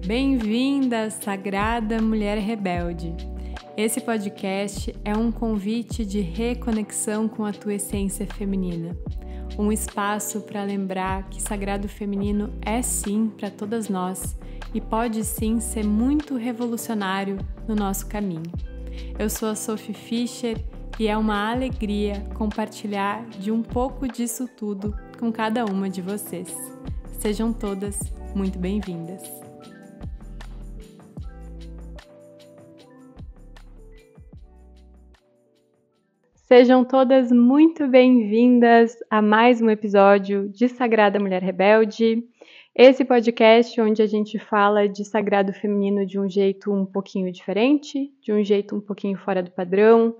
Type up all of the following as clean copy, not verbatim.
Bem-vinda, Sagrada Mulher Rebelde. Esse podcast é um convite de reconexão com a tua essência feminina. Um espaço para lembrar que sagrado feminino é sim para todas nós e pode sim ser muito revolucionário no nosso caminho. Eu sou a Sophie Fischer e é uma alegria compartilhar de um pouco disso tudo com cada uma de vocês. Sejam todas muito bem-vindas. Sejam todas muito bem-vindas a mais um episódio de Sagrada Mulher Rebelde. Esse podcast onde a gente fala de sagrado feminino de um jeito um pouquinho diferente, de um jeito um pouquinho fora do padrão,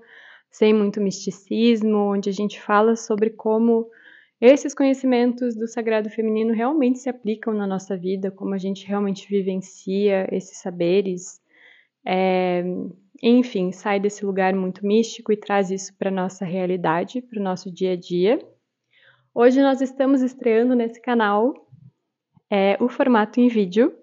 sem muito misticismo, onde a gente fala sobre como esses conhecimentos do sagrado feminino realmente se aplicam na nossa vida, como a gente realmente vivencia esses saberes. Enfim, sai desse lugar muito místico e traz isso para a nossa realidade, para o nosso dia a dia. Hoje nós estamos estreando nesse canal o formato em vídeo.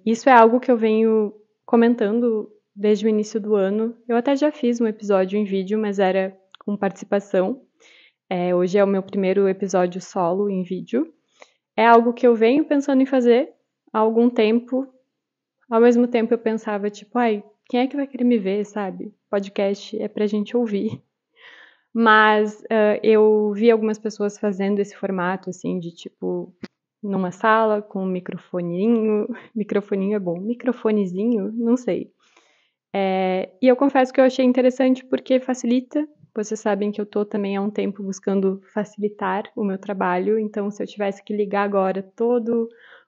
Isso é algo que eu venho comentando desde o início do ano. Eu até já fiz um episódio em vídeo, mas era com participação. Hoje é o meu primeiro episódio solo em vídeo. É algo que eu venho pensando em fazer há algum tempo. Ao mesmo tempo eu pensava, tipo, quem é que vai querer me ver, sabe? Podcast é pra gente ouvir. Mas eu vi algumas pessoas fazendo esse formato, assim, de tipo, numa sala com um microfoninho. Microfoninho é bom. Microfonezinho? Não sei. E eu confesso que eu achei interessante porque facilita. Vocês sabem que eu tô também há um tempo buscando facilitar o meu trabalho. Então, se eu tivesse que ligar agora todo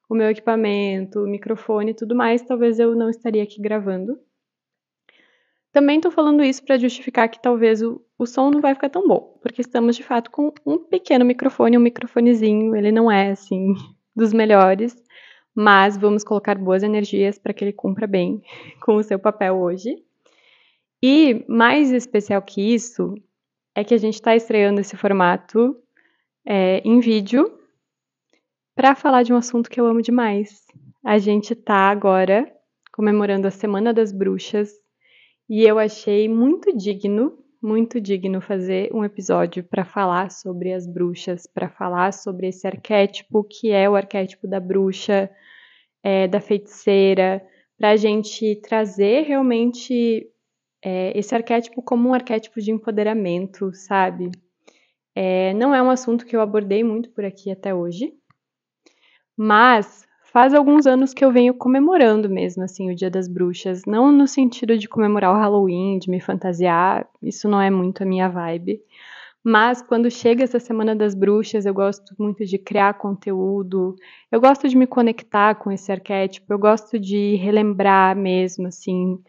o meu equipamento, o microfone e tudo mais, talvez eu não estaria aqui gravando. Também estou falando isso para justificar que talvez o som não vai ficar tão bom, porque estamos de fato com um pequeno microfone, um microfonezinho, ele não é assim dos melhores, mas vamos colocar boas energias para que ele cumpra bem com o seu papel hoje. E mais especial que isso é que a gente está estreando esse formato em vídeo para falar de um assunto que eu amo demais. A gente está agora comemorando a Semana das Bruxas e eu achei muito digno fazer um episódio para falar sobre as bruxas, para falar sobre esse arquétipo que é o arquétipo da bruxa, da feiticeira, para a gente trazer realmente esse arquétipo como um arquétipo de empoderamento, sabe? Não é um assunto que eu abordei muito por aqui até hoje, mas faz alguns anos que eu venho comemorando mesmo, assim, o Dia das Bruxas. Não no sentido de comemorar o Halloween, de me fantasiar, isso não é muito a minha vibe. Mas quando chega essa Semana das Bruxas, eu gosto muito de criar conteúdo, eu gosto de me conectar com esse arquétipo, eu gosto de relembrar mesmo, assim,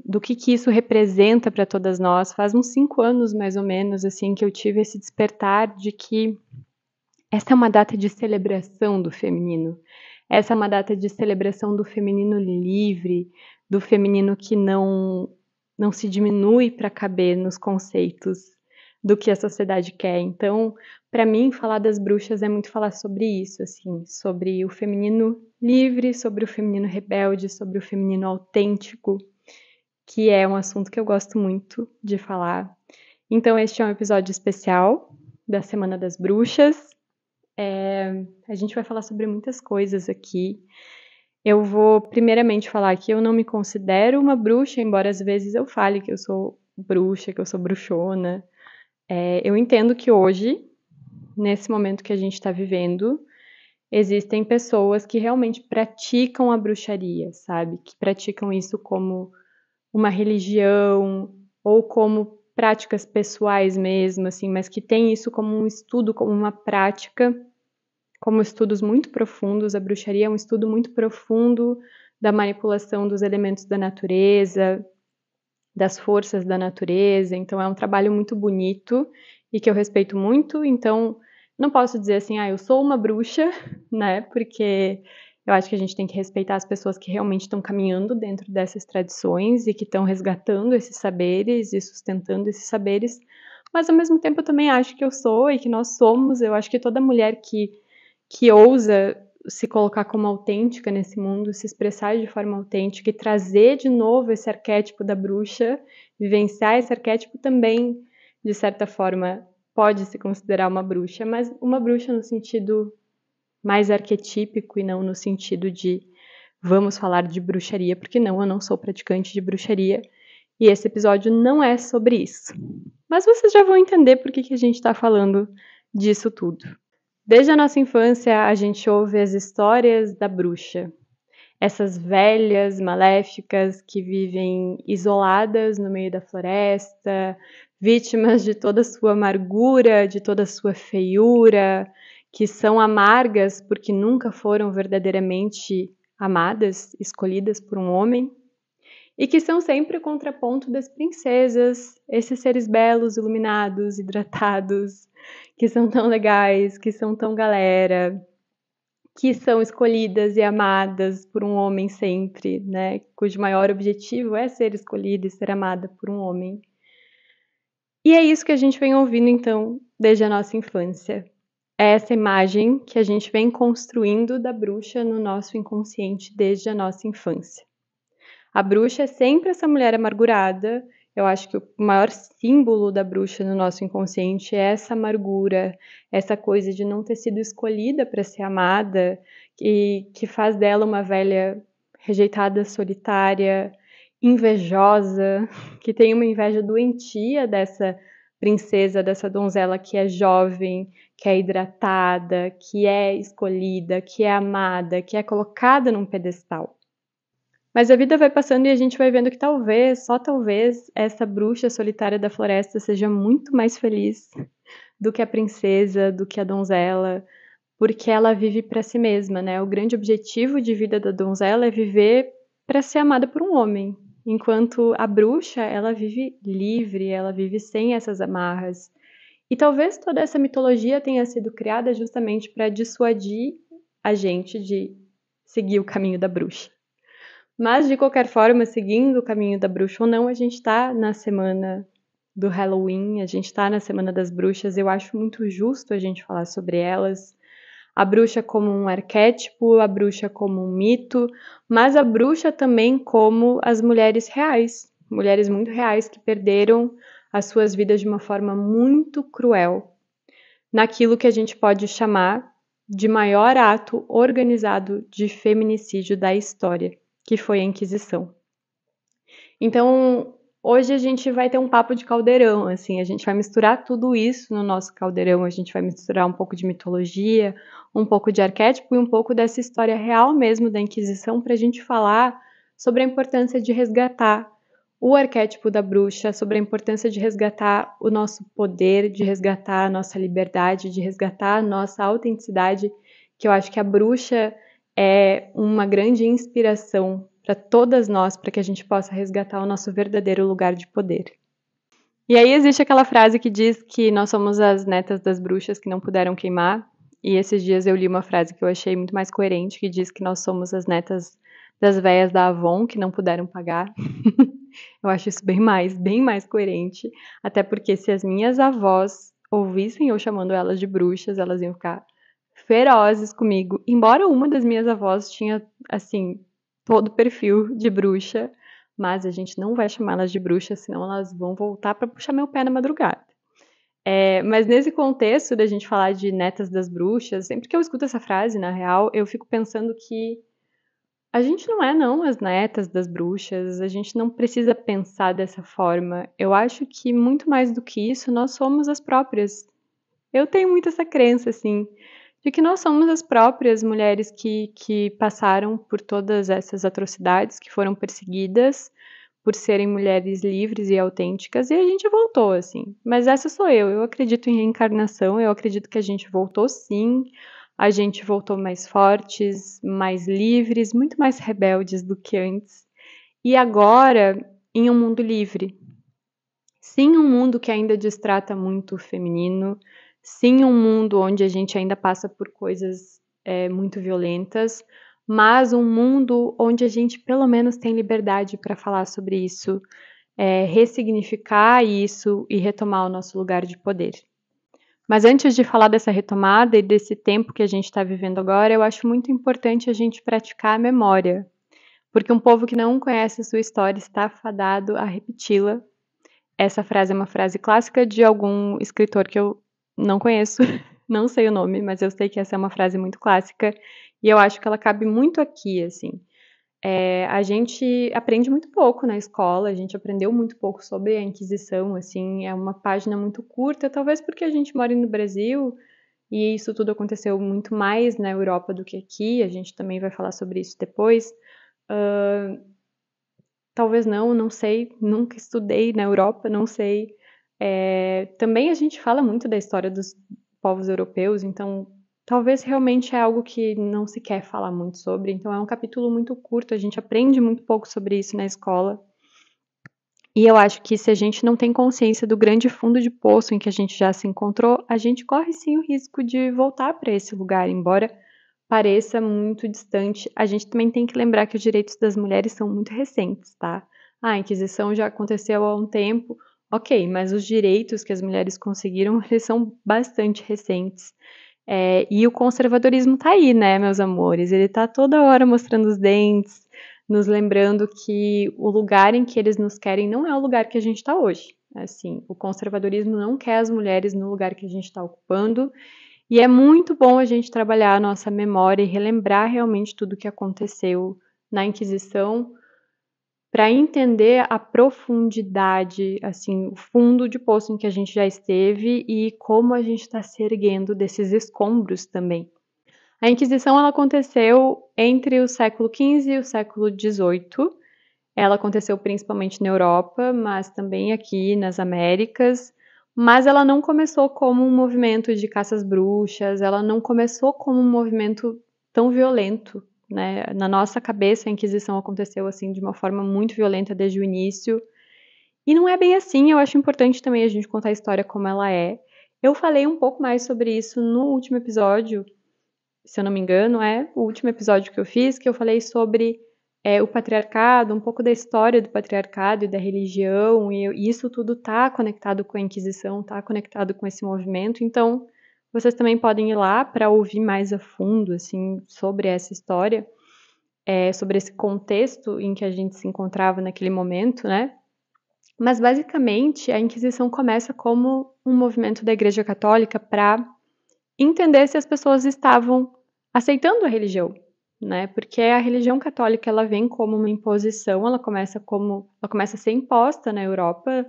do que isso representa para todas nós. Faz uns 5 anos, mais ou menos, assim, que eu tive esse despertar de que essa é uma data de celebração do feminino. Essa é uma data de celebração do feminino livre, do feminino que não se diminui para caber nos conceitos do que a sociedade quer. Então, para mim, falar das bruxas é muito falar sobre isso, assim, sobre o feminino livre, sobre o feminino rebelde, sobre o feminino autêntico, que é um assunto que eu gosto muito de falar. Então, este é um episódio especial da Semana das Bruxas. A gente vai falar sobre muitas coisas aqui. Eu vou primeiramente falar que eu não me considero uma bruxa, embora às vezes eu fale que eu sou bruxa, que eu sou bruxona. Eu entendo que hoje, nesse momento que a gente está vivendo, existem pessoas que realmente praticam a bruxaria, sabe? Que praticam isso como uma religião ou como práticas pessoais mesmo, assim, mas que tem isso como um estudo, como uma prática, como estudos muito profundos. A bruxaria é um estudo muito profundo da manipulação dos elementos da natureza, das forças da natureza. Então é um trabalho muito bonito e que eu respeito muito. Então não posso dizer assim, eu sou uma bruxa, né? Porque eu acho que a gente tem que respeitar as pessoas que realmente estão caminhando dentro dessas tradições e que estão resgatando esses saberes e sustentando esses saberes. Mas ao mesmo tempo eu também acho que eu sou e que nós somos. Eu acho que toda mulher que ousa se colocar como autêntica nesse mundo, se expressar de forma autêntica e trazer de novo esse arquétipo da bruxa, vivenciar esse arquétipo também, de certa forma, pode se considerar uma bruxa, mas uma bruxa no sentido mais arquetípico e não no sentido de vamos falar de bruxaria, porque não, eu não sou praticante de bruxaria e esse episódio não é sobre isso. Mas vocês já vão entender por que a gente está falando disso tudo. Desde a nossa infância, a gente ouve as histórias da bruxa. Essas velhas maléficas que vivem isoladas no meio da floresta, vítimas de toda a sua amargura, de toda a sua feiura, que são amargas porque nunca foram verdadeiramente amadas, escolhidas por um homem, e que são sempre o contraponto das princesas, esses seres belos, iluminados, hidratados, que são tão legais, que são tão galera, que são escolhidas e amadas por um homem sempre, né? Cujo maior objetivo é ser escolhida e ser amada por um homem. E é isso que a gente vem ouvindo, então, desde a nossa infância. É essa imagem que a gente vem construindo da bruxa no nosso inconsciente desde a nossa infância. A bruxa é sempre essa mulher amargurada. Eu acho que o maior símbolo da bruxa no nosso inconsciente é essa amargura, essa coisa de não ter sido escolhida para ser amada, que faz dela uma velha rejeitada, solitária, invejosa, que tem uma inveja doentia dessa princesa, dessa donzela que é jovem, que é hidratada, que é escolhida, que é amada, que é colocada num pedestal. Mas a vida vai passando e a gente vai vendo que talvez, só talvez, essa bruxa solitária da floresta seja muito mais feliz do que a princesa, do que a donzela, porque ela vive para si mesma, né? O grande objetivo de vida da donzela é viver para ser amada por um homem, enquanto a bruxa, ela vive livre, ela vive sem essas amarras. E talvez toda essa mitologia tenha sido criada justamente para dissuadir a gente de seguir o caminho da bruxa. Mas, de qualquer forma, seguindo o caminho da bruxa ou não, a gente está na semana do Halloween, a gente está na Semana das Bruxas. Eu acho muito justo a gente falar sobre elas. A bruxa como um arquétipo, a bruxa como um mito, mas a bruxa também como as mulheres reais. Mulheres muito reais que perderam as suas vidas de uma forma muito cruel, naquilo que a gente pode chamar de maior ato organizado de feminicídio da história, que foi a Inquisição. Então, hoje a gente vai ter um papo de caldeirão, assim, a gente vai misturar tudo isso no nosso caldeirão, a gente vai misturar um pouco de mitologia, um pouco de arquétipo e um pouco dessa história real mesmo da Inquisição para a gente falar sobre a importância de resgatar o arquétipo da bruxa, sobre a importância de resgatar o nosso poder, de resgatar a nossa liberdade, de resgatar a nossa autenticidade, que eu acho que a bruxa é uma grande inspiração para todas nós, para que a gente possa resgatar o nosso verdadeiro lugar de poder. E aí existe aquela frase que diz que nós somos as netas das bruxas que não puderam queimar, e esses dias eu li uma frase que eu achei muito mais coerente, que diz que nós somos as netas das véias da Avon que não puderam pagar. Eu acho isso bem mais coerente, até porque se as minhas avós ouvissem eu chamando elas de bruxas, elas iam ficar ferozes comigo, embora uma das minhas avós tinha, assim, todo o perfil de bruxa, mas a gente não vai chamá-las de bruxa, senão elas vão voltar para puxar meu pé na madrugada. Mas nesse contexto da gente falar de netas das bruxas, sempre que eu escuto essa frase, na real, eu fico pensando que a gente não é, não, as netas das bruxas, a gente não precisa pensar dessa forma. Eu acho que muito mais do que isso, nós somos as próprias. Eu tenho muito essa crença, assim, de que nós somos as próprias mulheres que passaram por todas essas atrocidades, que foram perseguidas por serem mulheres livres e autênticas, e a gente voltou, assim. Mas essa sou eu acredito em reencarnação, eu acredito que a gente voltou sim, a gente voltou mais fortes, mais livres, muito mais rebeldes do que antes. E agora, em um mundo livre. Sim, um mundo que ainda destrata muito o feminino, sim, um mundo onde a gente ainda passa por coisas muito violentas, mas um mundo onde a gente pelo menos tem liberdade para falar sobre isso, ressignificar isso e retomar o nosso lugar de poder. Mas antes de falar dessa retomada e desse tempo que a gente está vivendo agora, eu acho muito importante a gente praticar a memória, porque um povo que não conhece a sua história está fadado a repeti-la. Essa frase é uma frase clássica de algum escritor que eu não conheço, não sei o nome, mas eu sei que essa é uma frase muito clássica e eu acho que ela cabe muito aqui, assim. A gente aprende muito pouco na escola, a gente aprendeu muito pouco sobre a Inquisição, assim, é uma página muito curta, talvez porque a gente mora no Brasil e isso tudo aconteceu muito mais na Europa do que aqui, a gente também vai falar sobre isso depois. Talvez não sei, nunca estudei na Europa, não sei. Também a gente fala muito da história dos povos europeus, então talvez realmente é algo que não se quer falar muito sobre. Então é um capítulo muito curto, a gente aprende muito pouco sobre isso na escola. E eu acho que se a gente não tem consciência do grande fundo de poço em que a gente já se encontrou, a gente corre sim o risco de voltar para esse lugar, embora pareça muito distante. A gente também tem que lembrar que os direitos das mulheres são muito recentes, tá? A Inquisição já aconteceu há um tempo, ok, mas os direitos que as mulheres conseguiram, eles são bastante recentes. E o conservadorismo tá aí, né, meus amores? Ele tá toda hora mostrando os dentes, nos lembrando que o lugar em que eles nos querem não é o lugar que a gente está hoje. Assim, o conservadorismo não quer as mulheres no lugar que a gente está ocupando, e é muito bom a gente trabalhar a nossa memória e relembrar realmente tudo o que aconteceu na Inquisição para entender a profundidade, assim, o fundo de poço em que a gente já esteve e como a gente está se erguendo desses escombros também. A Inquisição ela aconteceu entre o século XV e o século XVIII. Ela aconteceu principalmente na Europa, mas também aqui nas Américas. Mas ela não começou como um movimento de caças bruxas, ela não começou como um movimento tão violento, né? Na nossa cabeça, a Inquisição aconteceu assim de uma forma muito violenta desde o início. E não é bem assim, eu acho importante também a gente contar a história como ela é. Eu falei um pouco mais sobre isso no último episódio, se eu não me engano, é o último episódio que eu fiz, que eu falei sobre o patriarcado, um pouco da história do patriarcado e da religião, e isso tudo está conectado com a Inquisição, está conectado com esse movimento, então vocês também podem ir lá para ouvir mais a fundo, assim, sobre essa história, sobre esse contexto em que a gente se encontrava naquele momento, né? Mas, basicamente, a Inquisição começa como um movimento da Igreja Católica para entender se as pessoas estavam aceitando a religião, né? Porque a religião católica ela vem como uma imposição, ela começa a ser imposta na Europa.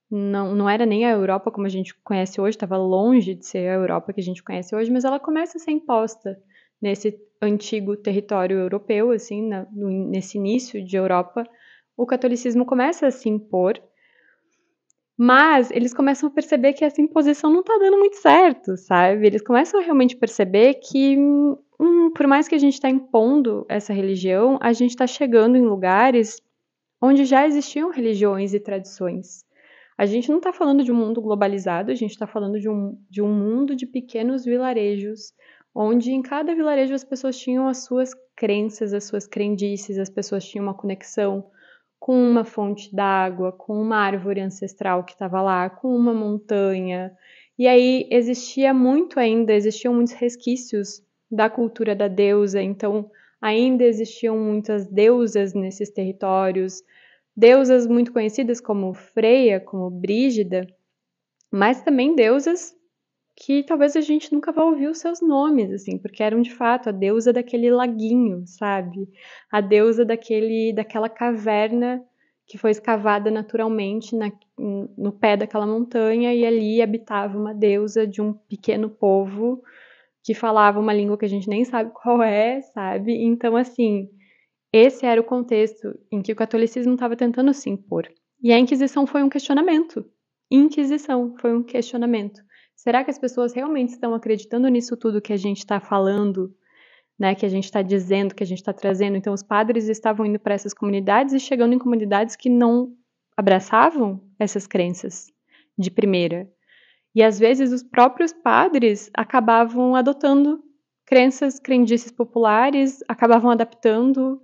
Não era nem a Europa como a gente conhece hoje, estava longe de ser a Europa que a gente conhece hoje, mas ela começa a ser imposta nesse antigo território europeu, assim, nesse início de Europa. O catolicismo começa a se impor, mas eles começam a perceber que essa imposição não tá dando muito certo, sabe? Eles começam a realmente perceber que, por mais que a gente está impondo essa religião, a gente está chegando em lugares onde já existiam religiões e tradições. A gente não está falando de um mundo globalizado, a gente está falando de um mundo de pequenos vilarejos, onde em cada vilarejo as pessoas tinham as suas crenças, as suas crendices, as pessoas tinham uma conexão com uma fonte d'água, com uma árvore ancestral que estava lá, com uma montanha. E aí existiam muitos resquícios da cultura da deusa, então ainda existiam muitas deusas nesses territórios, deusas muito conhecidas como Freia, como Brígida, mas também deusas que talvez a gente nunca vai ouvir os seus nomes, assim, porque eram de fato a deusa daquele laguinho, sabe? A deusa daquela caverna que foi escavada naturalmente no pé daquela montanha e ali habitava uma deusa de um pequeno povo que falava uma língua que a gente nem sabe qual é, sabe? Então, assim, esse era o contexto em que o catolicismo estava tentando se impor. E a Inquisição foi um questionamento. Inquisição foi um questionamento. Será que as pessoas realmente estão acreditando nisso tudo que a gente está falando, né, que a gente está dizendo, que a gente está trazendo? Então, os padres estavam indo para essas comunidades e chegando em comunidades que não abraçavam essas crenças de primeira. E às vezes os próprios padres acabavam adotando crendices populares, acabavam adaptando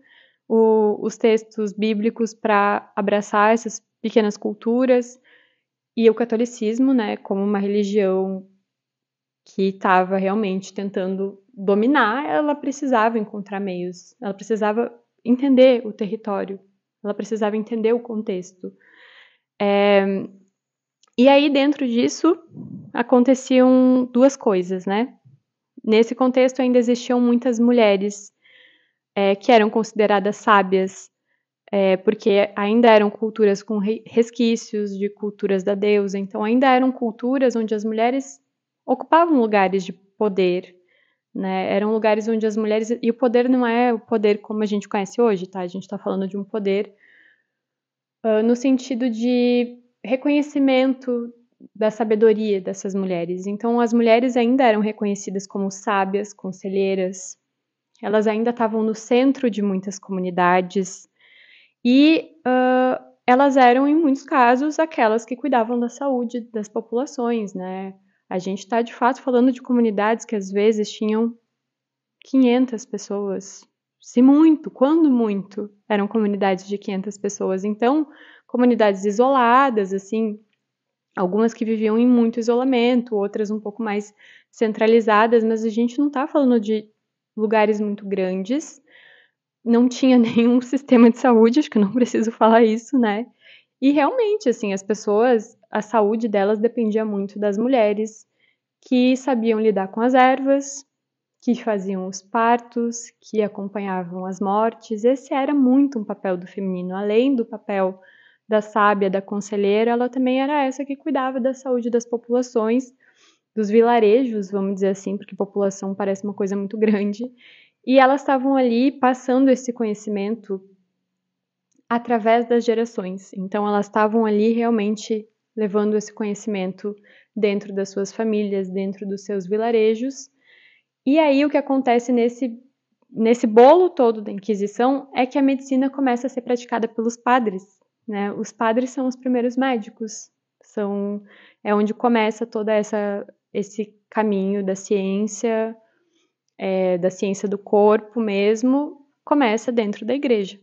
os textos bíblicos para abraçar essas pequenas culturas. E o catolicismo, né, como uma religião que estava realmente tentando dominar, ela precisava encontrar meios, ela precisava entender o território, ela precisava entender o contexto. E aí, dentro disso, aconteciam duas coisas, né? Nesse contexto, ainda existiam muitas mulheres que eram consideradas sábias, porque ainda eram culturas com resquícios de culturas da deusa, então ainda eram culturas onde as mulheres ocupavam lugares de poder, né? Eram lugares onde as mulheres... E o poder não é o poder como a gente conhece hoje, tá? A gente está falando de um poder no sentido de reconhecimento da sabedoria dessas mulheres. Então, as mulheres ainda eram reconhecidas como sábias, conselheiras, elas ainda estavam no centro de muitas comunidades e elas eram, em muitos casos, aquelas que cuidavam da saúde das populações, né? A gente está, de fato, falando de comunidades que, às vezes, tinham 500 pessoas, se muito, quando muito, eram comunidades de 500 pessoas. Então, comunidades isoladas, assim, algumas que viviam em muito isolamento, outras um pouco mais centralizadas, mas a gente não está falando de lugares muito grandes, não tinha nenhum sistema de saúde, acho que eu não preciso falar isso, né? E realmente, assim, as pessoas, a saúde delas dependia muito das mulheres que sabiam lidar com as ervas, que faziam os partos, que acompanhavam as mortes. Esse era muito um papel do feminino. Além do papel da sábia, da conselheira, ela também era essa que cuidava da saúde das populações, dos vilarejos, vamos dizer assim, porque população parece uma coisa muito grande. E elas estavam ali passando esse conhecimento através das gerações. Então, elas estavam ali realmente levando esse conhecimento dentro das suas famílias, dentro dos seus vilarejos. E aí, o que acontece nesse bolo todo da Inquisição é que a medicina começa a ser praticada pelos padres, né? Os padres são os primeiros médicos, é onde começa todo esse caminho da ciência do corpo mesmo, começa dentro da igreja.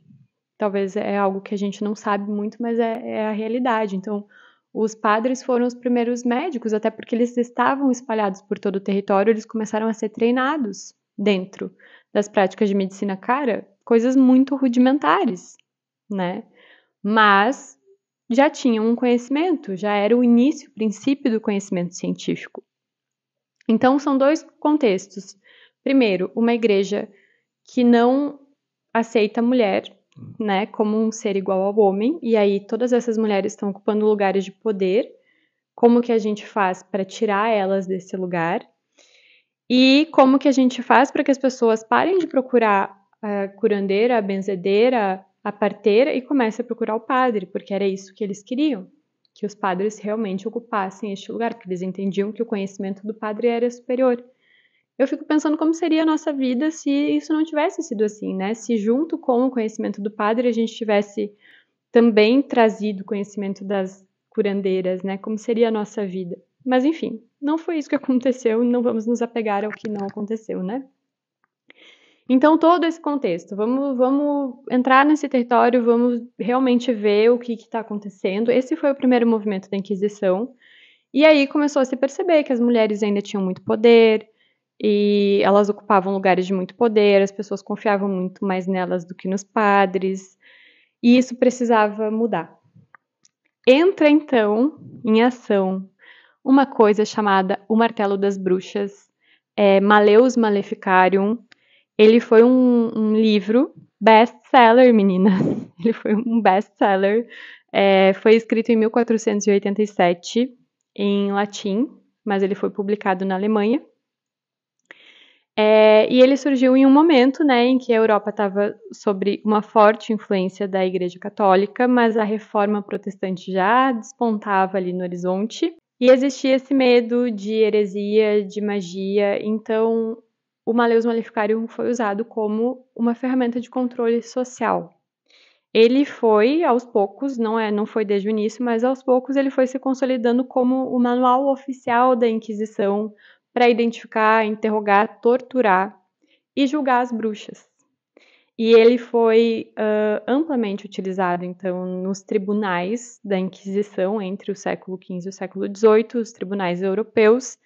Talvez é algo que a gente não sabe muito, mas é a realidade. Então, os padres foram os primeiros médicos, até porque eles estavam espalhados por todo o território, eles começaram a ser treinados dentro das práticas de medicina cara, coisas muito rudimentares, né? Mas já tinham um conhecimento, já era o início, o princípio do conhecimento científico. Então, são dois contextos. Primeiro, uma igreja que não aceita a mulher, né, como um ser igual ao homem, e aí todas essas mulheres estão ocupando lugares de poder. Como que a gente faz para tirar elas desse lugar? E como que a gente faz para que as pessoas parem de procurar a curandeira, a benzedeira, a parteira e comecem a procurar o padre, porque era isso que eles queriam, que os padres realmente ocupassem este lugar, porque eles entendiam que o conhecimento do padre era superior. Eu fico pensando como seria a nossa vida se isso não tivesse sido assim, né? Se junto com o conhecimento do padre a gente tivesse também trazido o conhecimento das curandeiras, né? Como seria a nossa vida? Mas enfim, não foi isso que aconteceu e não vamos nos apegar ao que não aconteceu, né? Então, todo esse contexto, vamos entrar nesse território, vamos realmente ver o que está acontecendo. Esse foi o primeiro movimento da Inquisição. E aí começou a se perceber que as mulheres ainda tinham muito poder, e elas ocupavam lugares de muito poder, as pessoas confiavam muito mais nelas do que nos padres, e isso precisava mudar. Entra, então, em ação uma coisa chamada O Martelo das Bruxas, Malleus Maleficarium. Ele foi um livro best-seller, menina. Ele foi um best-seller. Foi escrito em 1487, em latim, mas ele foi publicado na Alemanha. E ele surgiu em um momento, né, em que a Europa estava sob uma forte influência da Igreja Católica, mas a reforma protestante já despontava ali no horizonte, e existia esse medo de heresia, de magia, então o Malleus Maleficarium foi usado como uma ferramenta de controle social. Ele foi, aos poucos, não foi desde o início, mas aos poucos ele foi se consolidando como o manual oficial da Inquisição para identificar, interrogar, torturar e julgar as bruxas. E ele foi amplamente utilizado, então, nos tribunais da Inquisição entre o século XV e o século XVIII, os tribunais europeus,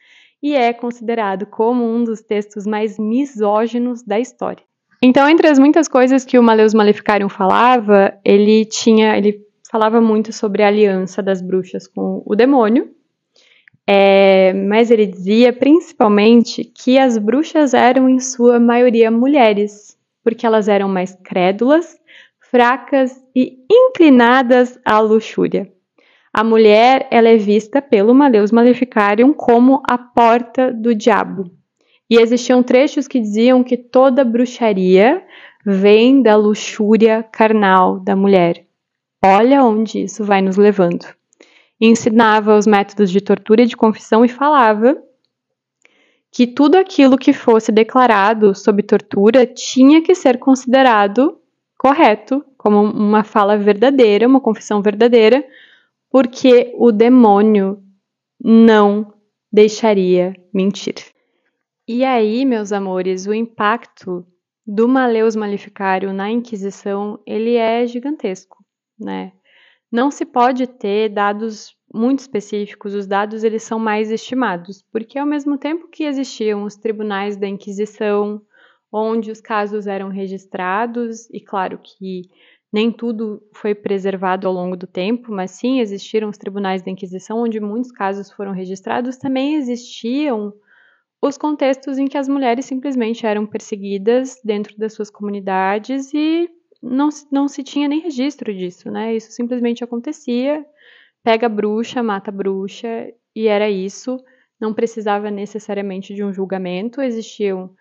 e é considerado como um dos textos mais misóginos da história. Então, entre as muitas coisas que o Malleus Maleficarium falava, ele falava muito sobre a aliança das bruxas com o demônio, mas ele dizia principalmente que as bruxas eram, em sua maioria, mulheres, porque elas eram mais crédulas, fracas e inclinadas à luxúria. A mulher, ela é vista pelo Malleus Maleficarium como a porta do diabo. E existiam trechos que diziam que toda bruxaria vem da luxúria carnal da mulher. Olha onde isso vai nos levando. Ensinava os métodos de tortura e de confissão e falava que tudo aquilo que fosse declarado sob tortura tinha que ser considerado correto, como uma fala verdadeira, uma confissão verdadeira, porque o demônio não deixaria mentir. E aí, meus amores, o impacto do Malleus Maleficarium na Inquisição, ele é gigantesco, né? Não se pode ter dados muito específicos, os dados eles são mais estimados, porque ao mesmo tempo que existiam os tribunais da Inquisição, onde os casos eram registrados, e claro que nem tudo foi preservado ao longo do tempo, mas sim existiram os tribunais da Inquisição, onde muitos casos foram registrados, também existiam os contextos em que as mulheres simplesmente eram perseguidas dentro das suas comunidades e não se tinha nem registro disso, né? Isso simplesmente acontecia, pega a bruxa, mata a bruxa, e era isso. Não precisava necessariamente de um julgamento, existiam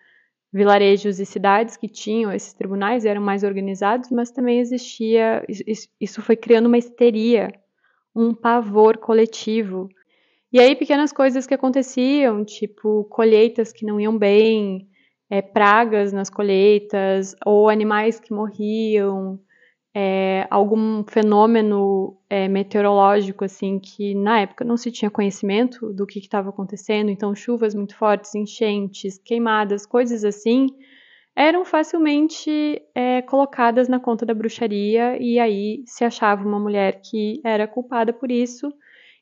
vilarejos e cidades que tinham esses tribunais, eram mais organizados, mas também existia, isso foi criando uma histeria, um pavor coletivo. E aí pequenas coisas que aconteciam, tipo colheitas que não iam bem, pragas nas colheitas, ou animais que morriam, algum fenômeno meteorológico assim que na época não se tinha conhecimento do que estava acontecendo, então chuvas muito fortes, enchentes, queimadas, coisas assim, eram facilmente colocadas na conta da bruxaria e aí se achava uma mulher que era culpada por isso.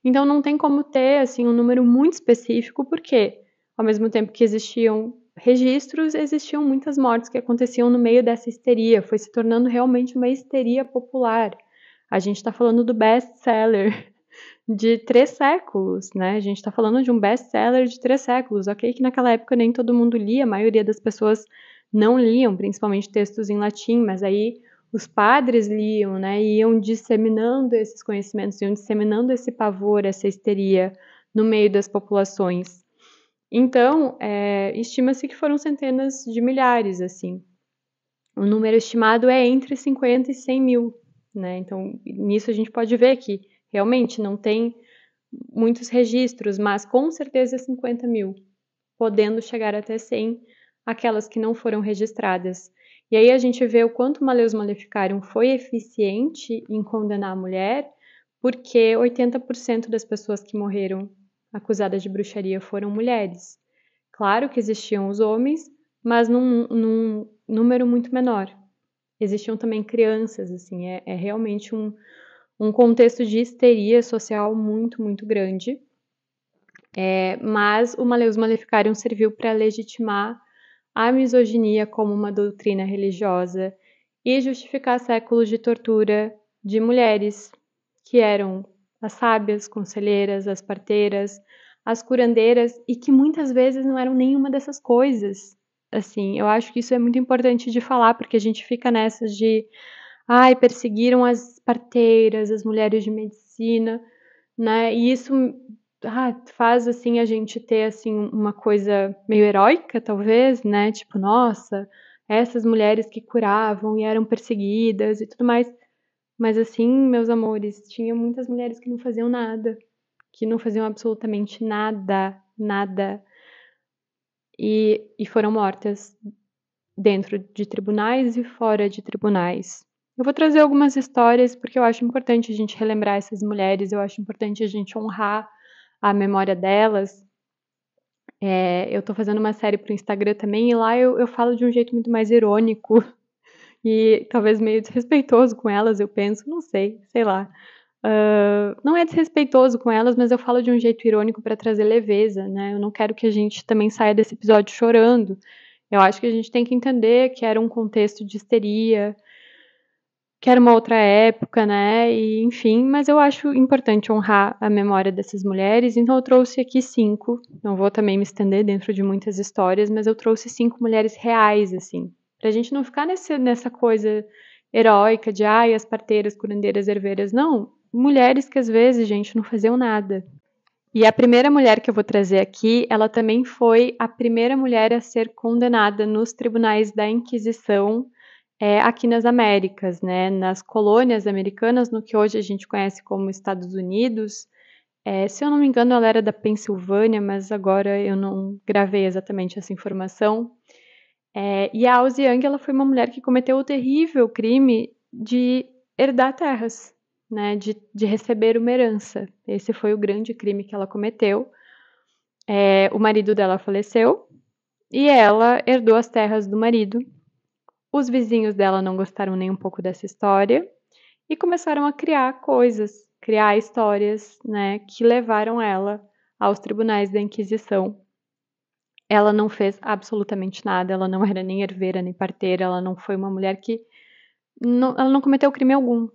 Então não tem como ter assim um número muito específico, porque ao mesmo tempo que existiam registros, existiam muitas mortes que aconteciam no meio dessa histeria, foi se tornando realmente uma histeria popular. A gente está falando do best-seller de 3 séculos, né? A gente está falando de um best-seller de 3 séculos. Ok que naquela época nem todo mundo lia, a maioria das pessoas não liam, principalmente textos em latim, mas aí os padres liam, né? E iam disseminando esses conhecimentos, iam disseminando esse pavor, essa histeria no meio das populações. Então, estima-se que foram centenas de milhares, assim. O número estimado é entre 50 e 100 mil, né? Então, nisso a gente pode ver que realmente não tem muitos registros, mas com certeza 50 mil, podendo chegar até 100, aquelas que não foram registradas. E aí a gente vê o quanto o Malleus Maleficarium foi eficiente em condenar a mulher, porque 80% das pessoas que morreram acusadas de bruxaria foram mulheres. Claro que existiam os homens, mas num número muito menor. Existiam também crianças, assim, é realmente um contexto de histeria social muito, muito grande. Mas o Malleus Maleficarium serviu para legitimar a misoginia como uma doutrina religiosa e justificar séculos de tortura de mulheres, que eram as sábias, conselheiras, as parteiras, as curandeiras, e que muitas vezes não eram nenhuma dessas coisas. Assim, eu acho que isso é muito importante de falar, porque a gente fica nessas de perseguiram as parteiras, as mulheres de medicina, né? E isso faz assim a gente ter assim uma coisa meio heróica, talvez, né? Tipo, nossa, essas mulheres que curavam e eram perseguidas e tudo mais. Mas assim, meus amores, tinha muitas mulheres que não faziam nada, que não faziam absolutamente nada, nada, e foram mortas dentro de tribunais e fora de tribunais. Eu vou trazer algumas histórias porque eu acho importante a gente relembrar essas mulheres, eu acho importante a gente honrar a memória delas. Eu tô fazendo uma série pro Instagram também e lá eu falo de um jeito muito mais irônico e talvez meio desrespeitoso com elas, eu penso, não sei lá. não é desrespeitoso com elas, mas eu falo de um jeito irônico para trazer leveza, né? Eu não quero que a gente também saia desse episódio chorando. Eu acho que a gente tem que entender que era um contexto de histeria, que era uma outra época, né? E, enfim, mas eu acho importante honrar a memória dessas mulheres, então eu trouxe aqui 5. Não vou também me estender dentro de muitas histórias, mas eu trouxe 5 mulheres reais, assim, pra gente não ficar nessa coisa heróica de as parteiras, curandeiras, herveiras. Não, mulheres que às vezes, gente, não faziam nada. E a primeira mulher que eu vou trazer aqui, ela também foi a primeira mulher a ser condenada nos tribunais da Inquisição aqui nas Américas, né, nas colônias americanas, no que hoje a gente conhece como Estados Unidos. Se eu não me engano, ela era da Pensilvânia, mas agora eu não gravei exatamente essa informação. E a Aos Young, ela foi uma mulher que cometeu o terrível crime de herdar terras, né, de receber uma herança. Esse foi o grande crime que ela cometeu. O marido dela faleceu e ela herdou as terras do marido. Os vizinhos dela não gostaram nem um pouco dessa história e começaram a criar coisas, criar histórias, né, que levaram ela aos tribunais da Inquisição. Ela não fez absolutamente nada, ela não era nem herveira nem parteira, ela não foi uma mulher que ela não cometeu crime algum.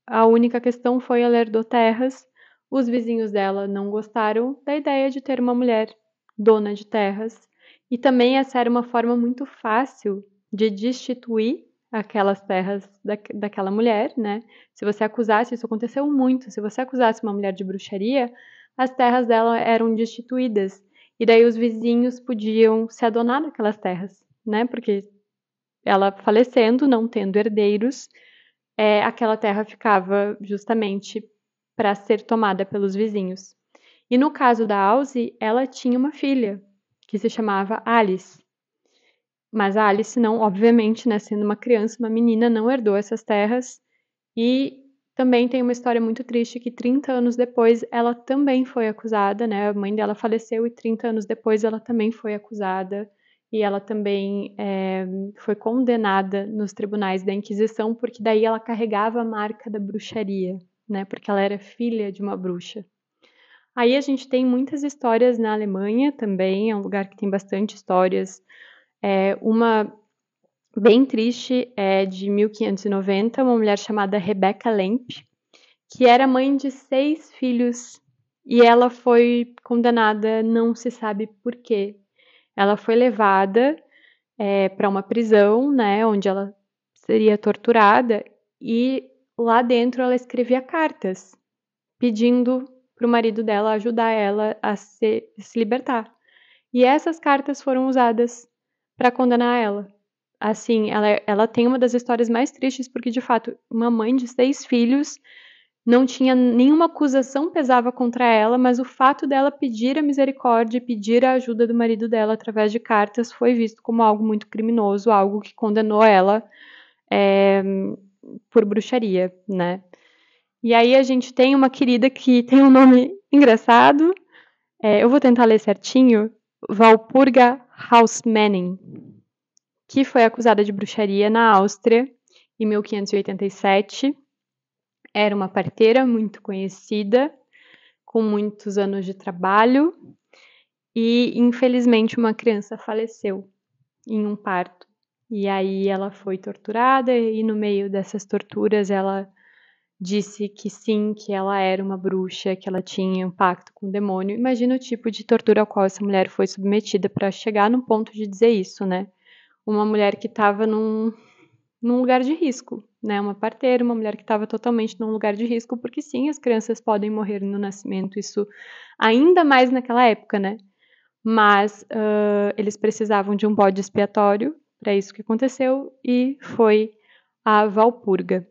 A única questão foi ela herdou terras. Os vizinhos dela não gostaram da ideia de ter uma mulher dona de terras. E também essa era uma forma muito fácil de destituir aquelas terras daquela mulher, né? Se você acusasse, isso aconteceu muito, se você acusasse uma mulher de bruxaria, as terras dela eram destituídas. E daí os vizinhos podiam se adonar daquelas terras, né? Porque ela falecendo, não tendo herdeiros, aquela terra ficava justamente para ser tomada pelos vizinhos. E no caso da Alze, ela tinha uma filha que se chamava Alice. Mas a Alice não, obviamente, né, sendo uma criança, uma menina, não herdou essas terras. E também tem uma história muito triste que 30 anos depois ela também foi acusada, né? A mãe dela faleceu e 30 anos depois ela também foi acusada e ela também foi condenada nos tribunais da Inquisição porque daí ela carregava a marca da bruxaria, né? Porque ela era filha de uma bruxa. Aí a gente tem muitas histórias na Alemanha também, é um lugar que tem bastante histórias. Uma bem triste é de 1590, uma mulher chamada Rebecca Lemp, que era mãe de 6 filhos e ela foi condenada, não se sabe por quê. Ela foi levada para uma prisão, né, onde ela seria torturada e lá dentro ela escrevia cartas pedindo para o marido dela ajudar ela a se libertar. E essas cartas foram usadas para condenar ela. Assim, ela tem uma das histórias mais tristes porque, de fato, uma mãe de 6 filhos não tinha nenhuma acusação pesava contra ela, mas o fato dela pedir a misericórdia e pedir a ajuda do marido dela através de cartas foi visto como algo muito criminoso, algo que condenou ela por bruxaria, né? E aí a gente tem uma querida que tem um nome engraçado, eu vou tentar ler certinho, Walpurga Hausmanning, que foi acusada de bruxaria na Áustria em 1587. Era uma parteira muito conhecida, com muitos anos de trabalho, e infelizmente uma criança faleceu em um parto. E aí ela foi torturada e no meio dessas torturas ela disse que sim, que ela era uma bruxa, que ela tinha um pacto com o demônio. Imagina o tipo de tortura ao qual essa mulher foi submetida para chegar no ponto de dizer isso, né? Uma mulher que estava num lugar de risco, né? Uma parteira, uma mulher que estava totalmente num lugar de risco, porque sim, as crianças podem morrer no nascimento, isso ainda mais naquela época, né? Mas eles precisavam de um bode expiatório para isso que aconteceu e foi a Walpurga.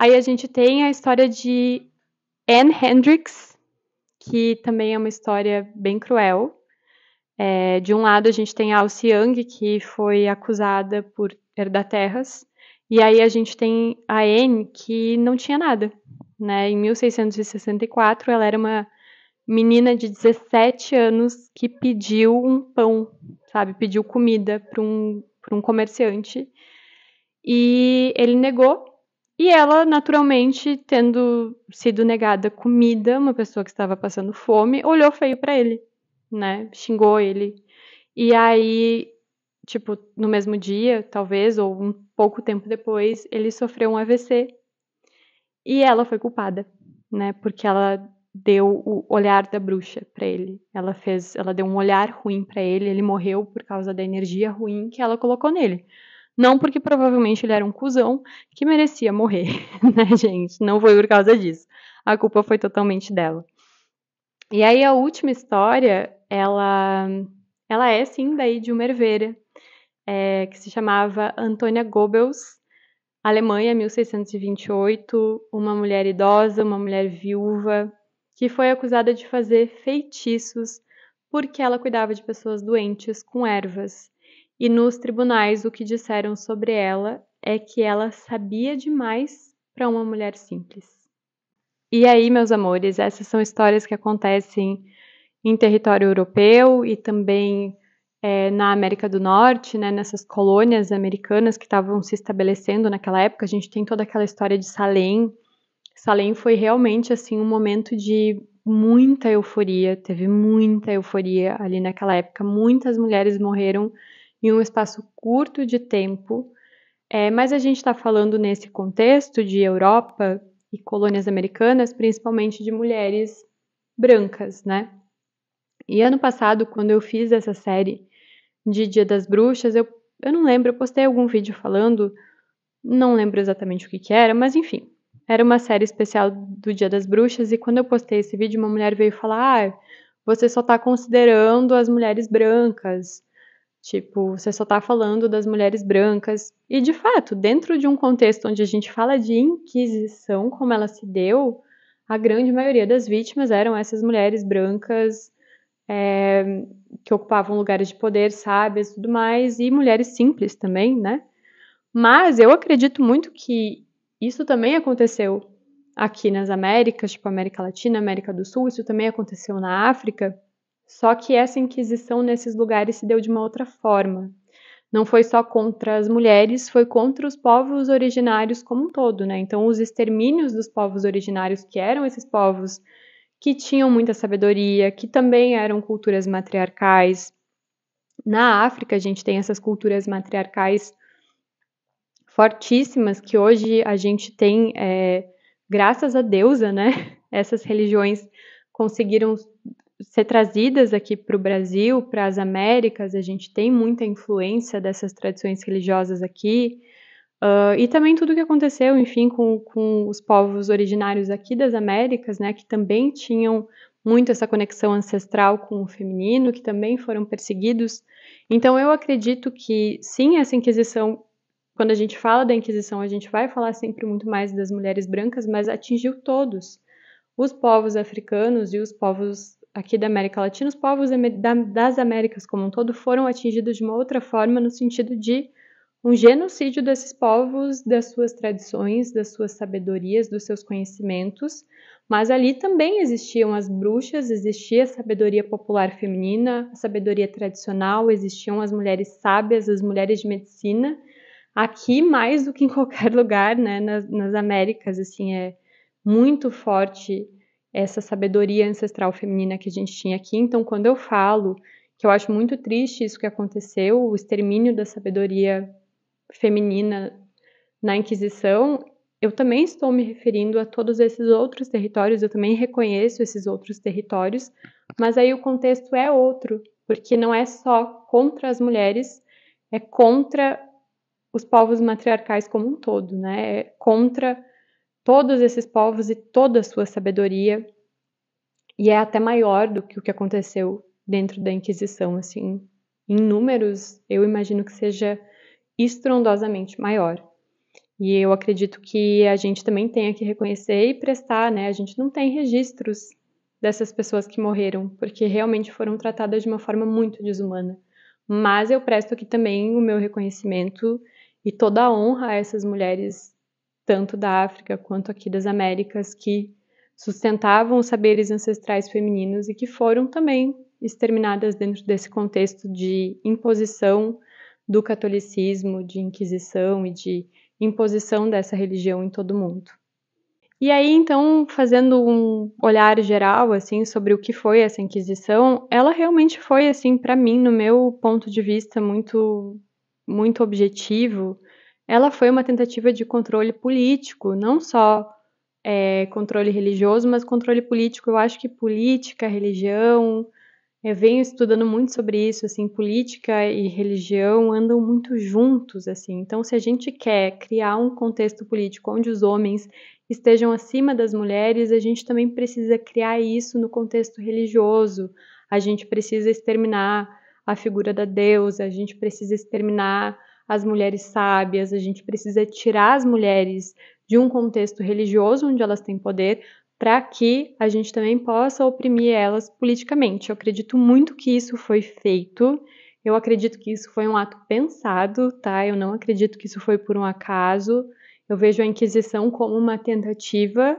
Aí a gente tem a história de Anne Hendricks, que também é uma história bem cruel. De um lado a gente tem a Alce Young, que foi acusada por herdar terras, e aí a gente tem a Anne, que não tinha nada, né? Em 1664 ela era uma menina de 17 anos que pediu um pão, sabe? Pediu comida para um comerciante. E ele negou. E ela, naturalmente, tendo sido negada comida, uma pessoa que estava passando fome, olhou feio para ele, né? Xingou ele. E aí, tipo, no mesmo dia, talvez, ou um pouco tempo depois, ele sofreu um AVC. E ela foi culpada, né? Porque ela deu o olhar da bruxa para ele. Ela deu um olhar ruim para ele, ele morreu por causa da energia ruim que ela colocou nele. Não porque provavelmente ele era um cuzão que merecia morrer, né, gente? Não foi por causa disso. A culpa foi totalmente dela. E aí a última história, ela é sim daí de uma herveira, que se chamava Antônia Goebbels, Alemanha, 1628, uma mulher idosa, uma mulher viúva, que foi acusada de fazer feitiços porque ela cuidava de pessoas doentes com ervas. E nos tribunais o que disseram sobre ela é que ela sabia demais para uma mulher simples. E aí, meus amores, essas são histórias que acontecem em território europeu e também na América do Norte, né, nessas colônias americanas que estavam se estabelecendo naquela época. A gente tem toda aquela história de Salem. Salem foi realmente assim um momento de muita euforia, teve muita euforia ali naquela época. Muitas mulheres morreram em um espaço curto de tempo, mas a gente está falando nesse contexto de Europa e colônias americanas, principalmente de mulheres brancas, né? E ano passado, quando eu fiz essa série de Dia das Bruxas, eu não lembro, eu postei algum vídeo falando, não lembro exatamente o que que era, mas enfim, era uma série especial do Dia das Bruxas, e quando eu postei esse vídeo, uma mulher veio falar: ah, você só tá considerando as mulheres brancas, tipo, você só tá falando das mulheres brancas. E de fato, dentro de um contexto onde a gente fala de Inquisição, como ela se deu, a grande maioria das vítimas eram essas mulheres brancas, que ocupavam lugares de poder, sábias e tudo mais, e mulheres simples também, né? Mas eu acredito muito que isso também aconteceu aqui nas Américas, tipo América Latina, América do Sul, isso também aconteceu na África, só que essa inquisição nesses lugares se deu de uma outra forma. Não foi só contra as mulheres, foi contra os povos originários como um todo, né? Então, os extermínios dos povos originários, que eram esses povos que tinham muita sabedoria, que também eram culturas matriarcais. Na África, a gente tem essas culturas matriarcais fortíssimas que hoje a gente tem, graças à deusa, né? Essas religiões conseguiram ser trazidas aqui para o Brasil, para as Américas. A gente tem muita influência dessas tradições religiosas aqui. E também tudo o que aconteceu, enfim, com os povos originários aqui das Américas, né, que também tinham muito essa conexão ancestral com o feminino, que também foram perseguidos. Então, eu acredito que, sim, essa Inquisição, quando a gente fala da Inquisição, a gente vai falar sempre muito mais das mulheres brancas, mas atingiu todos. Os povos africanos e os povos aqui da América Latina, os povos das Américas como um todo, foram atingidos de uma outra forma, no sentido de um genocídio desses povos, das suas tradições, das suas sabedorias, dos seus conhecimentos, mas ali também existiam as bruxas, existia a sabedoria popular feminina, a sabedoria tradicional, existiam as mulheres sábias, as mulheres de medicina. Aqui, mais do que em qualquer lugar, né, nas Américas, assim, é muito forte essa sabedoria ancestral feminina que a gente tinha aqui. Então, quando eu falo que eu acho muito triste isso que aconteceu, o extermínio da sabedoria feminina na Inquisição, eu também estou me referindo a todos esses outros territórios, eu também reconheço esses outros territórios, mas aí o contexto é outro, porque não é só contra as mulheres, é contra os povos matriarcais como um todo, né? É contra todos esses povos e toda a sua sabedoria, e é até maior do que o que aconteceu dentro da Inquisição, assim, em números, eu imagino que seja estrondosamente maior. E eu acredito que a gente também tenha que reconhecer e prestar, né? A gente não tem registros dessas pessoas que morreram, porque realmente foram tratadas de uma forma muito desumana. Mas eu presto aqui também o meu reconhecimento e toda a honra a essas mulheres, tanto da África quanto aqui das Américas, que sustentavam os saberes ancestrais femininos e que foram também exterminadas dentro desse contexto de imposição do catolicismo, de inquisição e de imposição dessa religião em todo mundo. E aí, então, fazendo um olhar geral, assim, sobre o que foi essa Inquisição, ela realmente foi, assim, para mim, no meu ponto de vista muito, muito objetivo, ela foi uma tentativa de controle político, não só controle religioso, mas controle político. Eu acho que política, religião, eu venho estudando muito sobre isso, assim, política e religião andam muito juntos, assim. Então, se a gente quer criar um contexto político onde os homens estejam acima das mulheres, a gente também precisa criar isso no contexto religioso. A gente precisa exterminar a figura da deusa, a gente precisa exterminar as mulheres sábias, a gente precisa tirar as mulheres de um contexto religioso onde elas têm poder para que a gente também possa oprimir elas politicamente. Eu acredito muito que isso foi feito, eu acredito que isso foi um ato pensado, tá? Eu não acredito que isso foi por um acaso. Eu vejo a Inquisição como uma tentativa,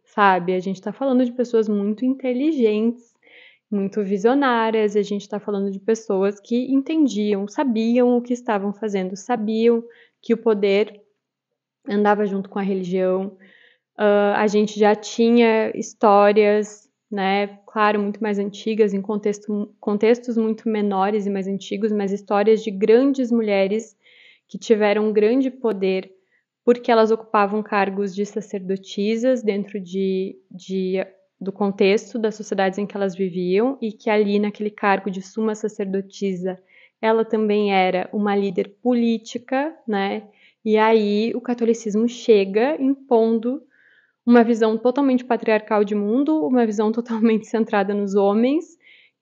sabe? A gente está falando de pessoas muito inteligentes, muito visionárias, a gente está falando de pessoas que entendiam, sabiam o que estavam fazendo, sabiam que o poder andava junto com a religião. A gente já tinha histórias, né, claro, muito mais antigas, em contextos muito menores e mais antigos, mas histórias de grandes mulheres que tiveram um grande poder porque elas ocupavam cargos de sacerdotisas dentro do contexto das sociedades em que elas viviam e que ali naquele cargo de suma sacerdotisa ela também era uma líder política, né? E aí o catolicismo chega impondo uma visão totalmente patriarcal de mundo, uma visão totalmente centrada nos homens,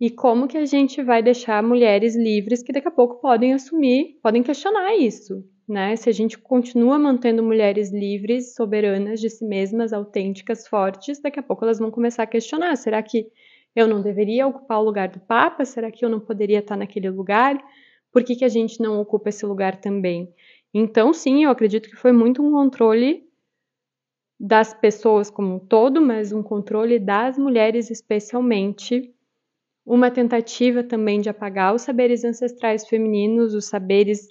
e como que a gente vai deixar mulheres livres que daqui a pouco podem assumir, podem questionar isso, né? Se a gente continua mantendo mulheres livres, soberanas de si mesmas, autênticas, fortes, daqui a pouco elas vão começar a questionar, será que eu não deveria ocupar o lugar do Papa? Será que eu não poderia estar naquele lugar? Por que a gente não ocupa esse lugar também? Então, sim, eu acredito que foi muito um controle das pessoas como um todo, mas um controle das mulheres especialmente, uma tentativa também de apagar os saberes ancestrais femininos, os saberes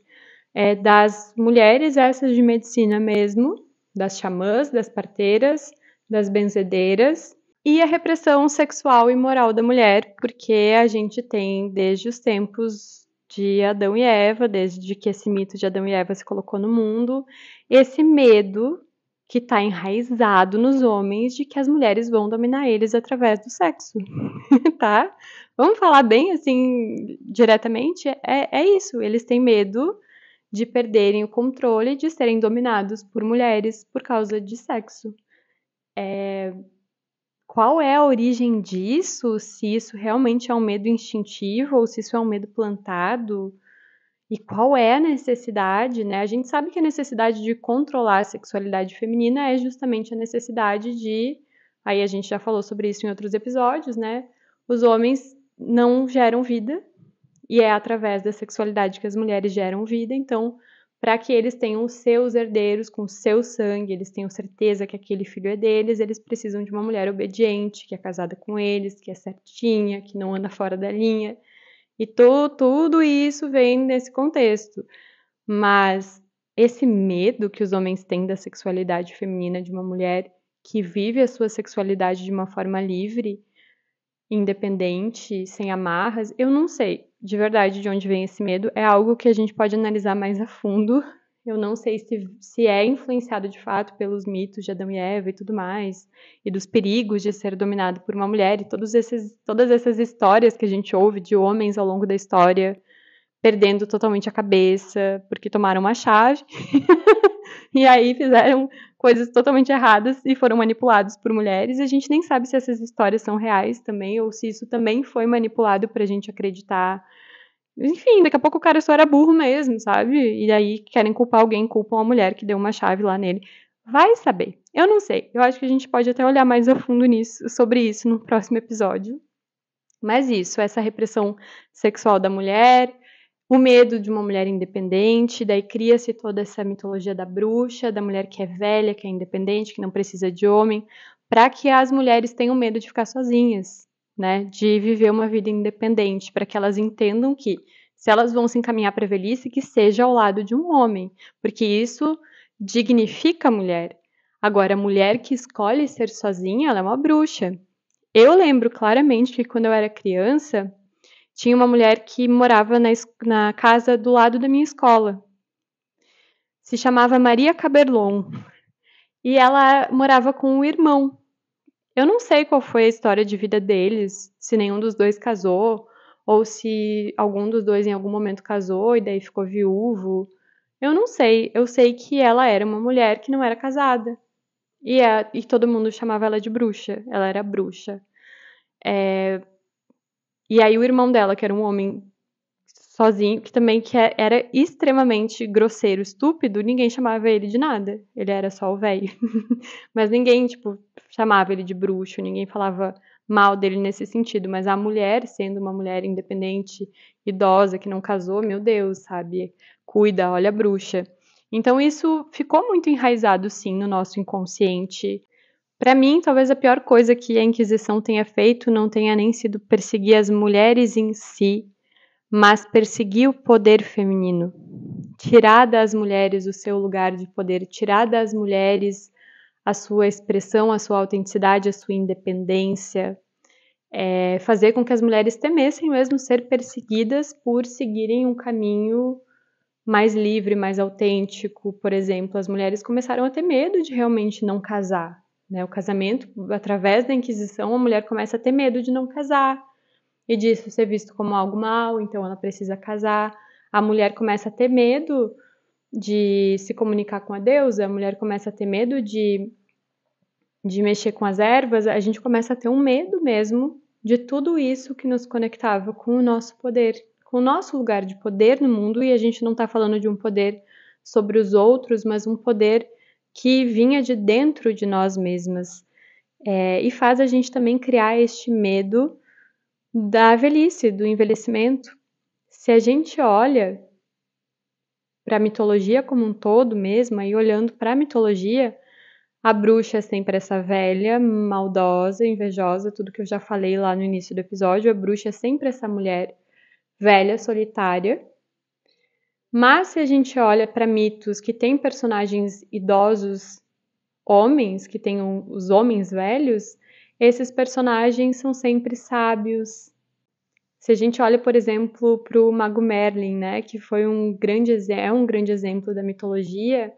das mulheres, essas de medicina mesmo, das xamãs, das parteiras, das benzedeiras, e a repressão sexual e moral da mulher, porque a gente tem desde os tempos de Adão e Eva, desde que esse mito de Adão e Eva se colocou no mundo, esse medo que está enraizado nos homens de que as mulheres vão dominar eles através do sexo, tá? Vamos falar bem assim, diretamente, é isso, eles têm medo de perderem o controle, de serem dominados por mulheres por causa de sexo. Qual é a origem disso? Se isso realmente é um medo instintivo ou se isso é um medo plantado? E qual é a necessidade, né? A gente sabe que a necessidade de controlar a sexualidade feminina é justamente a necessidade de. Aí a gente já falou sobre isso em outros episódios, né? Os homens não geram vida e é através da sexualidade que as mulheres geram vida, então, para que eles tenham os seus herdeiros com o seu sangue, eles tenham certeza que aquele filho é deles, eles precisam de uma mulher obediente, que é casada com eles, que é certinha, que não anda fora da linha. E tudo isso vem nesse contexto. Mas esse medo que os homens têm da sexualidade feminina de uma mulher que vive a sua sexualidade de uma forma livre, independente, sem amarras, eu não sei de verdade de onde vem esse medo. É algo que a gente pode analisar mais a fundo. Eu não sei se é influenciado de fato pelos mitos de Adão e Eva e tudo mais, e dos perigos de ser dominado por uma mulher, e todas essas histórias que a gente ouve de homens ao longo da história perdendo totalmente a cabeça porque tomaram uma chave e aí fizeram coisas totalmente erradas e foram manipulados por mulheres. E a gente nem sabe se essas histórias são reais também ou se isso também foi manipulado pra gente acreditar. Enfim, daqui a pouco o cara só era burro mesmo, sabe? E aí querem culpar alguém, culpam a mulher que deu uma chave lá nele. Vai saber. Eu não sei. Eu acho que a gente pode até olhar mais a fundo sobre isso no próximo episódio. Mas isso, essa repressão sexual da mulher, o medo de uma mulher independente, daí cria-se toda essa mitologia da bruxa, da mulher que é velha, que é independente, que não precisa de homem, para que as mulheres tenham medo de ficar sozinhas, né? De viver uma vida independente, para que elas entendam que Se elas vão se encaminhar para a velhice, que seja ao lado de um homem, porque isso dignifica a mulher. Agora, a mulher que escolhe ser sozinha, ela é uma bruxa. Eu lembro claramente que quando eu era criança, tinha uma mulher que morava na casa do lado da minha escola. Se chamava Maria Caberlon. E ela morava com o irmão. Eu não sei qual foi a história de vida deles, se nenhum dos dois casou, ou se algum dos dois em algum momento casou e daí ficou viúvo. Eu não sei. Eu sei que ela era uma mulher que não era casada. E todo mundo chamava ela de bruxa. Ela era bruxa. E aí o irmão dela, que era um homem sozinho, era extremamente grosseiro, estúpido, ninguém chamava ele de nada. Ele era só o velho. Mas ninguém, tipo, chamava ele de bruxo, ninguém falava mal dele nesse sentido. Mas a mulher, sendo uma mulher independente, idosa, que não casou, meu Deus, sabe? Cuida, olha a bruxa. Então isso ficou muito enraizado, sim, no nosso inconsciente. Para mim, talvez a pior coisa que a Inquisição tenha feito não tenha nem sido perseguir as mulheres em si, mas perseguir o poder feminino. Tirar das mulheres o seu lugar de poder, tirar das mulheres a sua expressão, a sua autenticidade, a sua independência, fazer com que as mulheres temessem mesmo ser perseguidas por seguirem um caminho mais livre, mais autêntico. Por exemplo, as mulheres começaram a ter medo de realmente não casar. Né? O casamento, através da Inquisição, a mulher começa a ter medo de não casar e disso ser visto como algo mal, então ela precisa casar. A mulher começa a ter medo de se comunicar com a deusa, a mulher começa a ter medo de mexer com as ervas, a gente começa a ter um medo mesmo de tudo isso que nos conectava com o nosso poder, com o nosso lugar de poder no mundo, e a gente não está falando de um poder sobre os outros, mas um poder que vinha de dentro de nós mesmas. E faz a gente também criar este medo da velhice, do envelhecimento. Se a gente olha para a mitologia como um todo mesmo, e olhando para a mitologia, a bruxa é sempre essa velha, maldosa, invejosa, tudo que eu já falei lá no início do episódio. A bruxa é sempre essa mulher velha, solitária. Mas se a gente olha para mitos que têm personagens idosos, homens, que têm os homens velhos, esses personagens são sempre sábios. Se a gente olha, por exemplo, para o Mago Merlin, né, que foi é um grande exemplo da mitologia,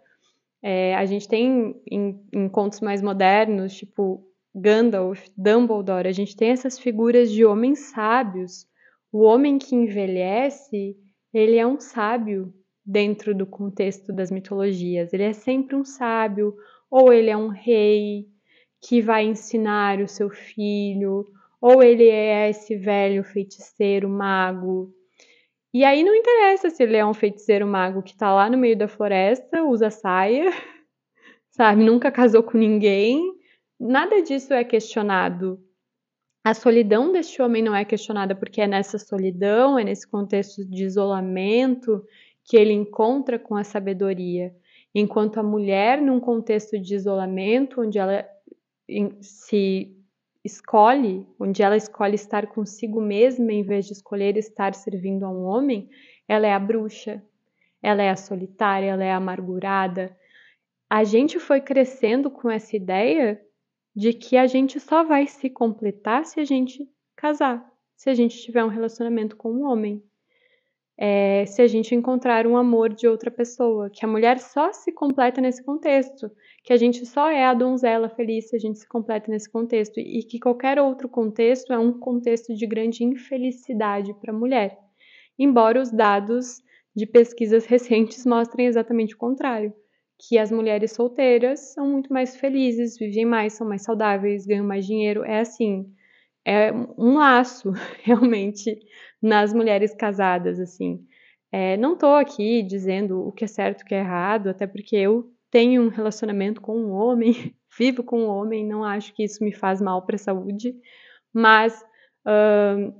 a gente tem em contos mais modernos, tipo Gandalf, Dumbledore, a gente tem essas figuras de homens sábios. O homem que envelhece, ele é um sábio dentro do contexto das mitologias. Ele é sempre um sábio, ou ele é um rei que vai ensinar o seu filho, ou ele é esse velho feiticeiro mago. E aí não interessa se ele é um feiticeiro mago que tá lá no meio da floresta, usa saia, sabe? Nunca casou com ninguém. Nada disso é questionado. A solidão deste homem não é questionada porque é nessa solidão, é nesse contexto de isolamento que ele encontra com a sabedoria. Enquanto a mulher, num contexto de isolamento, onde ela se escolhe, onde ela escolhe estar consigo mesma em vez de escolher estar servindo a um homem, ela é a bruxa, ela é a solitária, ela é a amargurada. A gente foi crescendo com essa ideia de que a gente só vai se completar se a gente casar, se a gente tiver um relacionamento com um homem, se a gente encontrar um amor de outra pessoa, que a mulher só se completa nesse contexto, que a gente só é a donzela feliz se a gente se completa nesse contexto, e que qualquer outro contexto é um contexto de grande infelicidade para a mulher, embora os dados de pesquisas recentes mostrem exatamente o contrário, que as mulheres solteiras são muito mais felizes, vivem mais, são mais saudáveis, ganham mais dinheiro, é um laço, realmente, nas mulheres casadas, assim. Não tô aqui dizendo o que é certo e o que é errado, até porque eu tenho um relacionamento com um homem, vivo com um homem, não acho que isso me faz mal para a saúde, mas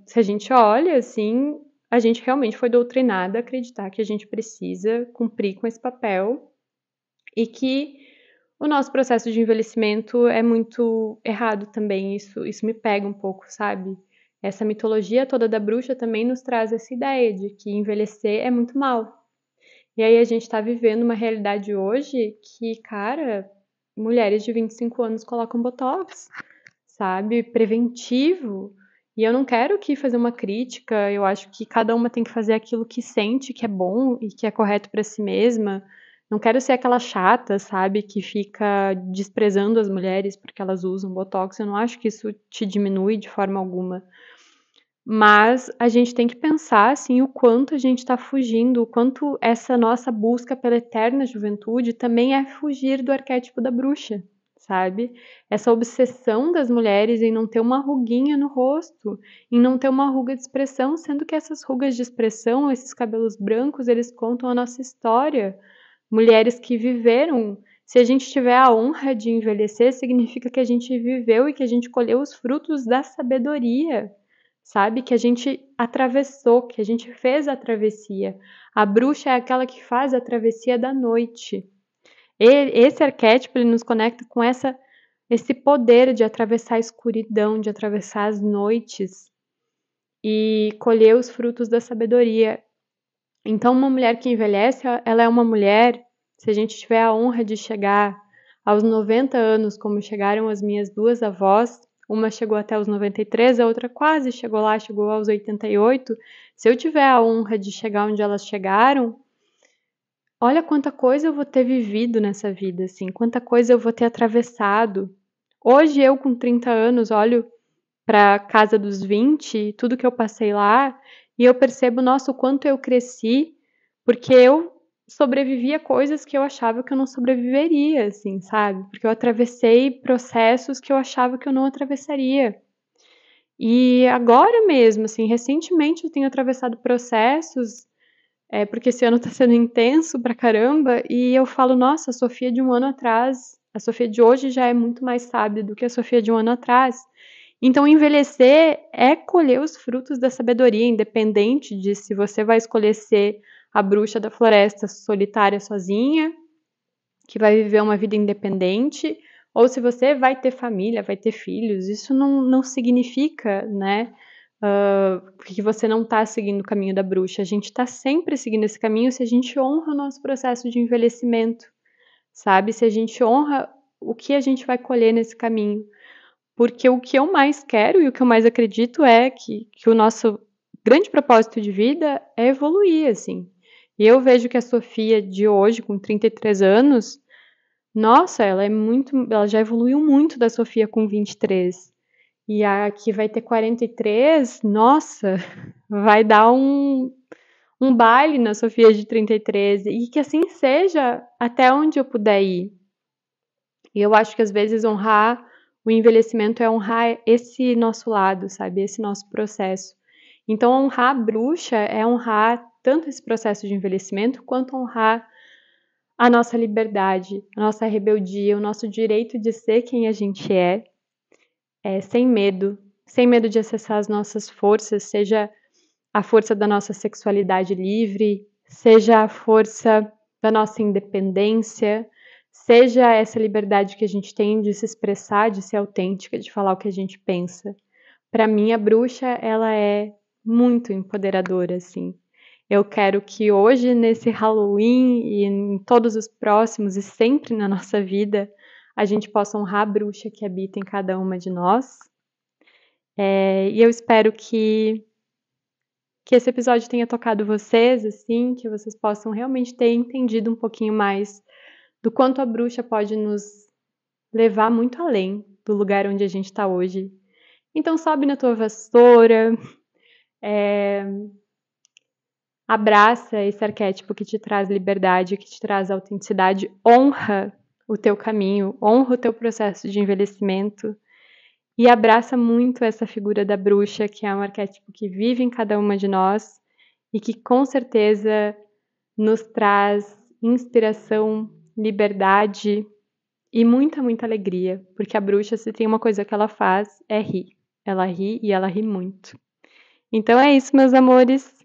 se a gente olha, assim, a gente realmente foi doutrinada a acreditar que a gente precisa cumprir com esse papel e que o nosso processo de envelhecimento é muito errado também, isso me pega um pouco, sabe? Essa mitologia toda da bruxa também nos traz essa ideia de que envelhecer é muito mal. E aí a gente tá vivendo uma realidade hoje que, cara, mulheres de 25 anos colocam botox, sabe? Preventivo. E eu não quero aqui fazer uma crítica, eu acho que cada uma tem que fazer aquilo que sente que é bom e que é correto para si mesma. Não quero ser aquela chata, sabe, que fica desprezando as mulheres porque elas usam botox. Eu não acho que isso te diminui de forma alguma. Mas a gente tem que pensar, assim, o quanto a gente está fugindo, o quanto essa nossa busca pela eterna juventude também é fugir do arquétipo da bruxa, sabe? Essa obsessão das mulheres em não ter uma ruguinha no rosto, em não ter uma ruga de expressão, sendo que essas rugas de expressão, esses cabelos brancos, eles contam a nossa história. Mulheres que viveram. Se a gente tiver a honra de envelhecer, significa que a gente viveu e que a gente colheu os frutos da sabedoria, sabe? Que a gente atravessou, que a gente fez a travessia. A bruxa é aquela que faz a travessia da noite. Esse arquétipo ele nos conecta com esse poder de atravessar a escuridão, de atravessar as noites e colher os frutos da sabedoria. Então, uma mulher que envelhece, ela é uma mulher, se a gente tiver a honra de chegar aos 90 anos, como chegaram as minhas duas avós, uma chegou até os 93, a outra quase chegou lá, chegou aos 88. Se eu tiver a honra de chegar onde elas chegaram, olha quanta coisa eu vou ter vivido nessa vida, assim, quanta coisa eu vou ter atravessado. Hoje eu com 30 anos olho para a casa dos 20, tudo que eu passei lá, e eu percebo, nossa, o quanto eu cresci, porque eu sobrevivi a coisas que eu achava que eu não sobreviveria, assim, sabe? Porque eu atravessei processos que eu achava que eu não atravessaria. E agora mesmo, assim, recentemente eu tenho atravessado processos, porque esse ano tá sendo intenso pra caramba, e eu falo, nossa, a Sofia de um ano atrás, a Sofia de hoje já é muito mais sábia do que a Sofia de um ano atrás. Então, envelhecer é colher os frutos da sabedoria, independente de se você vai escolher ser a bruxa da floresta solitária sozinha, que vai viver uma vida independente, ou se você vai ter família, vai ter filhos. Isso não significa, né, que você não está seguindo o caminho da bruxa. A gente está sempre seguindo esse caminho se a gente honra o nosso processo de envelhecimento, sabe? Se a gente honra o que a gente vai colher nesse caminho. Porque o que eu mais quero e o que eu mais acredito é que o nosso grande propósito de vida é evoluir, assim. E eu vejo que a Sofia de hoje, com 33 anos, nossa, ela já evoluiu muito da Sofia com 23. E a que vai ter 43, nossa, vai dar um baile na Sofia de 33. E que assim seja até onde eu puder ir. E eu acho que às vezes honrar o envelhecimento é honrar esse nosso lado, sabe? Esse nosso processo. Então, honrar a bruxa é honrar tanto esse processo de envelhecimento quanto honrar a nossa liberdade, a nossa rebeldia, o nosso direito de ser quem a gente sem medo de acessar as nossas forças, seja a força da nossa sexualidade livre, seja a força da nossa independência, seja essa liberdade que a gente tem de se expressar, de ser autêntica, de falar o que a gente pensa. Para mim, a bruxa, ela é muito empoderadora, assim. Eu quero que hoje, nesse Halloween e em todos os próximos e sempre na nossa vida, a gente possa honrar a bruxa que habita em cada uma de nós. E eu espero que esse episódio tenha tocado vocês, assim, que vocês possam realmente ter entendido um pouquinho mais do quanto a bruxa pode nos levar muito além do lugar onde a gente está hoje. Então sobe na tua vassoura, abraça esse arquétipo que te traz liberdade, que te traz autenticidade, honra o teu caminho, honra o teu processo de envelhecimento e abraça muito essa figura da bruxa, que é um arquétipo que vive em cada uma de nós e que com certeza nos traz inspiração, liberdade e muita, muita alegria, porque a bruxa, se tem uma coisa que ela faz, é rir. Ela ri e ela ri muito. Então é isso, meus amores.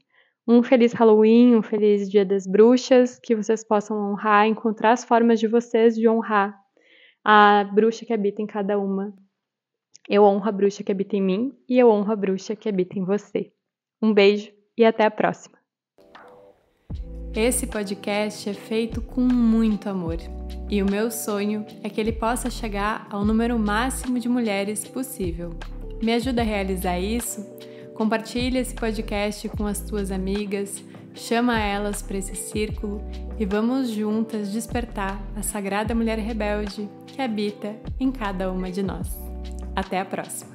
Um feliz Halloween, um feliz Dia das Bruxas, que vocês possam honrar, encontrar as formas de vocês de honrar a bruxa que habita em cada uma Eu honro a bruxa que habita em mim e eu honro a bruxa que habita em você. Um beijo e até a próxima. Esse podcast é feito com muito amor e o meu sonho é que ele possa chegar ao número máximo de mulheres possível. Me ajuda a realizar isso? Compartilha esse podcast com as tuas amigas, chama elas para esse círculo e vamos juntas despertar a sagrada mulher rebelde que habita em cada uma de nós. Até a próxima!